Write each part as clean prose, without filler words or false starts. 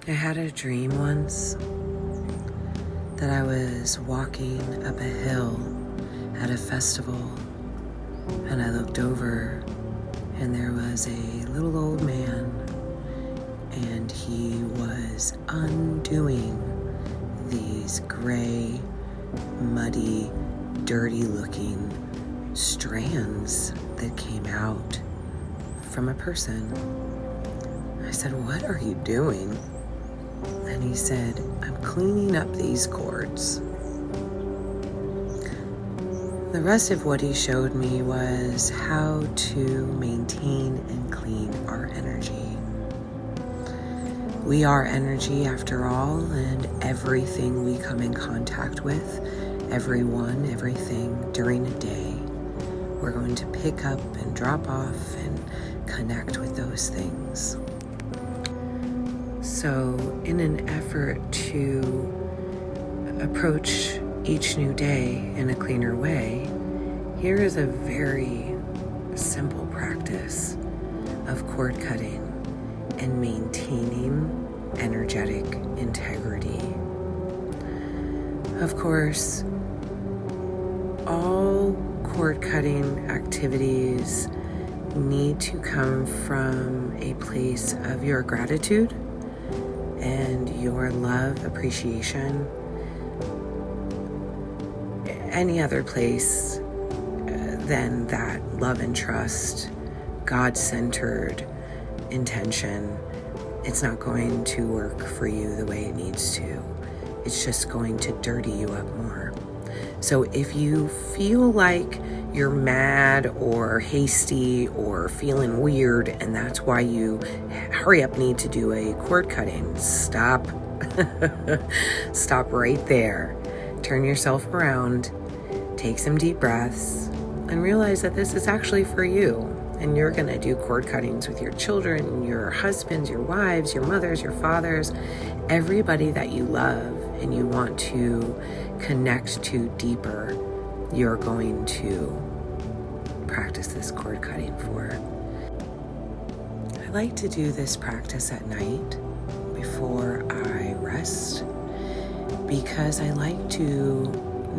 I had a dream once that I was walking up a hill at a festival, and I looked over and there was a little old man, and he was undoing these gray, muddy, dirty looking strands that came out from a person. I said, "What are you doing?" And he said, "I'm cleaning up these cords." The rest of what he showed me was how to maintain and clean our energy. We are energy after all, and everything we come in contact with, everyone, everything during a day, we're going to pick up and drop off and connect with those things. So, in an effort to approach each new day in a cleaner way, here is a very simple practice of cord cutting and maintaining energetic integrity. Of course, all cord cutting activities need to come from a place of your gratitude and your love, appreciation. Any other place than that love and trust, God-centered intention, it's not going to work for you the way it needs to. It's just going to dirty you up more. So if you feel like you're mad or hasty or feeling weird, and that's why you hurry up need to do a cord cutting, stop. Stop right there. Turn yourself around, take some deep breaths, and realize that this is actually for you. And you're going to do cord cuttings with your children, your husbands, your wives, your mothers, your fathers, everybody that you love and you want to connect to deeper. You're going to practice this cord cutting for. I like to do this practice at night before I rest, because I like to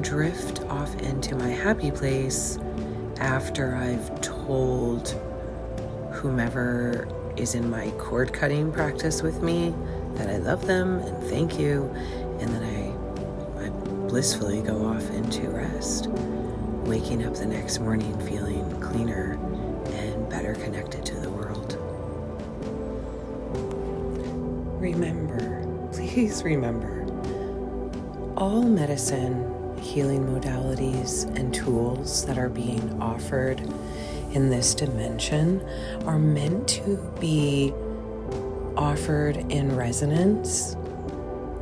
drift off into my happy place after I've told whomever is in my cord cutting practice with me that I love them and thank you, and then I blissfully go off into rest, waking up the next morning feeling cleaner and better connected to the world. Remember, please remember, all medicine, healing modalities, and tools that are being offered in this dimension are meant to be offered in resonance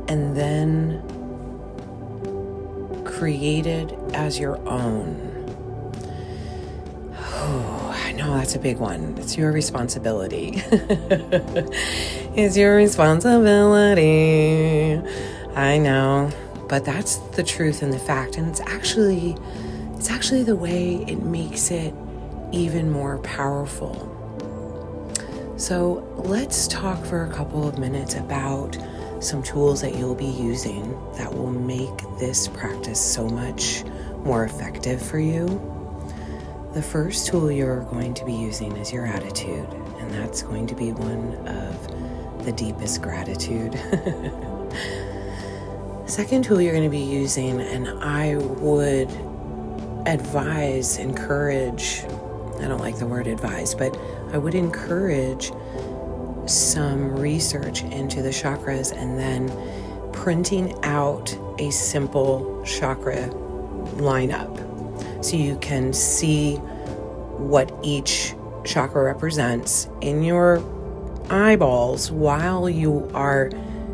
and then created as your own. Oh, I know that's a big one. It's your responsibility. It's your responsibility. I know. But that's the truth and the fact, and it's actually the way it makes it even more powerful. So let's talk for a couple of minutes about some tools that you'll be using that will make this practice so much more effective for you. The first tool you're going to be using is your attitude, and that's going to be one of the deepest gratitude. Second tool you're going to be using, and I would advise, encourage, I don't like the word advise, but I would encourage some research into the chakras and then printing out a simple chakra lineup so you can see what each chakra represents in your eyeballs while you are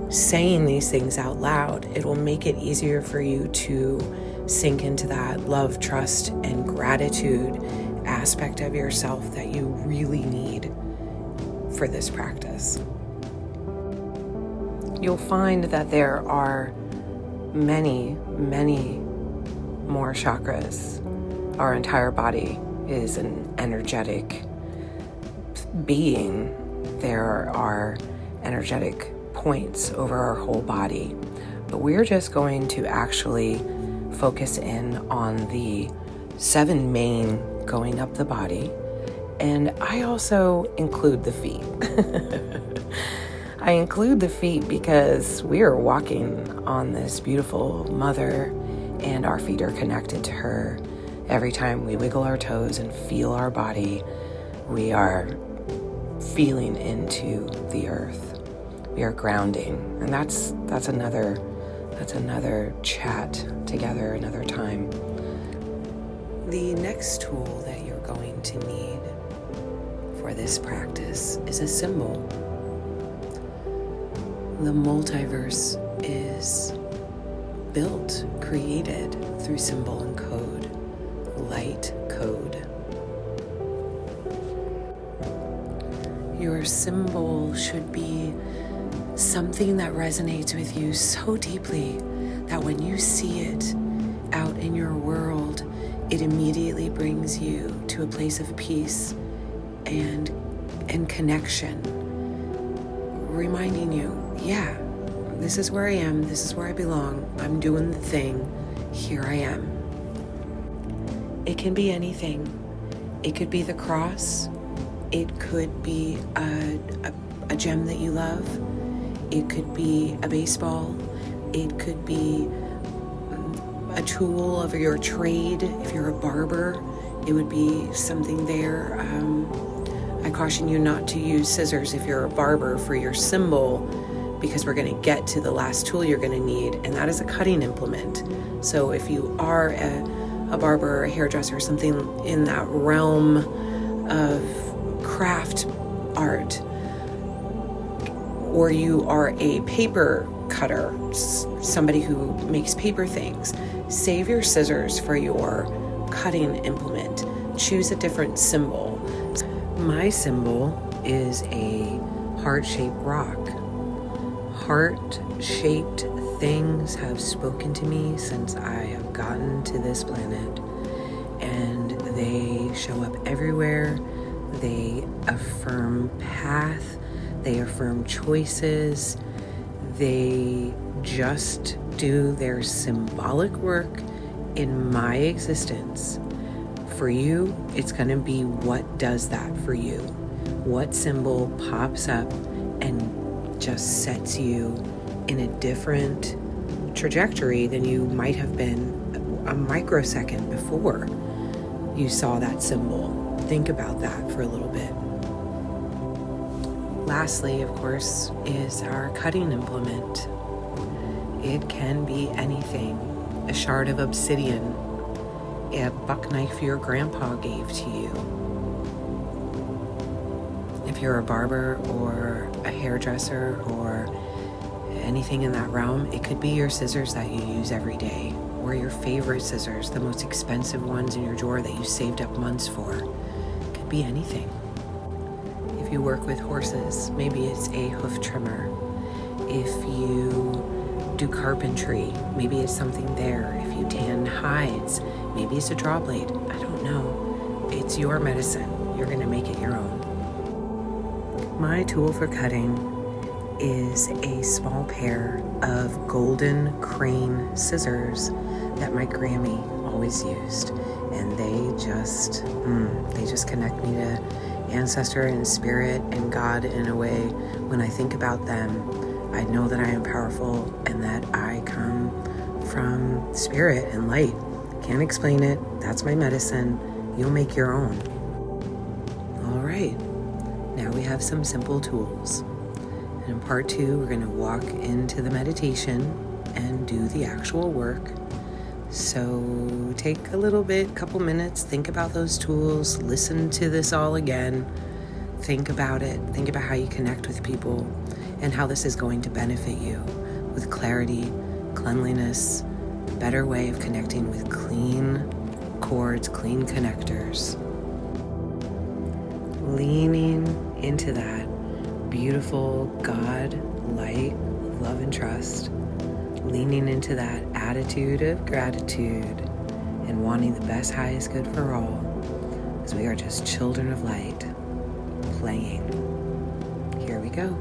saying these things out loud. It will make it easier for you to sink into that love, trust, and gratitude aspect of yourself that you really need for this practice. You'll find that there are many, many more chakras. Our entire body is an energetic being. There are energetic points over our whole body, but we're just going to actually focus in on the 7 main going up the body. And I also include the feet. I include the feet because we are walking on this beautiful mother, and our feet are connected to her. Every time we wiggle our toes and feel our body, we are feeling into the earth. We are grounding, and that's another chat together another time. The next tool that you're going to need for this practice is a symbol. The multiverse is built, created through symbol and code, light code. Your symbol should be something that resonates with you so deeply that when you see it out in your world, it immediately brings you to a place of peace and connection, reminding you, yeah, this is where I am, this is where I belong, I'm doing the thing, here I am. It can be anything. It could be the cross. It could be a gem that you love. It could be a baseball. It could be a tool of your trade. If you're a barber, it would be something there. I caution you not to use scissors if you're a barber for your symbol, because we're going to get to the last tool you're going to need, and that is a cutting implement. So if you are a barber or a hairdresser, something in that realm of craft art, or you are a paper cutter, somebody who makes paper things, save your scissors for your cutting implement. Choose a different symbol. My symbol is a heart-shaped rock. Heart-shaped things have spoken to me since I have gotten to this planet, and they show up everywhere. They affirm path, they affirm choices, they just do their symbolic work in my existence. For you, it's going to be what does that for you. What symbol pops up and just sets you in a different trajectory than you might have been a microsecond before you saw that symbol. Think about that for a little bit. Lastly, of course, is our cutting implement. It can be anything. A shard of obsidian, a buck knife your grandpa gave to you. If you're a barber or a hairdresser or anything in that realm, it could be your scissors that you use every day, or your favorite scissors, the most expensive ones in your drawer that you saved up months for. It could be anything. If you work with horses, maybe it's a hoof trimmer. If you do carpentry, maybe it's something there. If you tan hides, maybe it's a draw blade. I don't know. It's your medicine. You're going to make it your own. My tool for cutting is a small pair of golden crane scissors that my Grammy always used. And they just connect me to ancestor and spirit and God in a way. When I think about them, I know that I am powerful and that I come from spirit and light. Can't explain it. That's my medicine. You'll make your own. All right. Now we have some simple tools. And in part 2, we're going to walk into the meditation and do the actual work. So take a little bit, couple minutes, think about those tools, listen to this all again, think about it, think about how you connect with people and how this is going to benefit you with clarity, cleanliness, better way of connecting with clean cords, clean connectors. Leaning into that beautiful God, light, love, and trust. Leaning into that attitude of gratitude and wanting the best, highest good for all, as we are just children of light, playing. Here we go.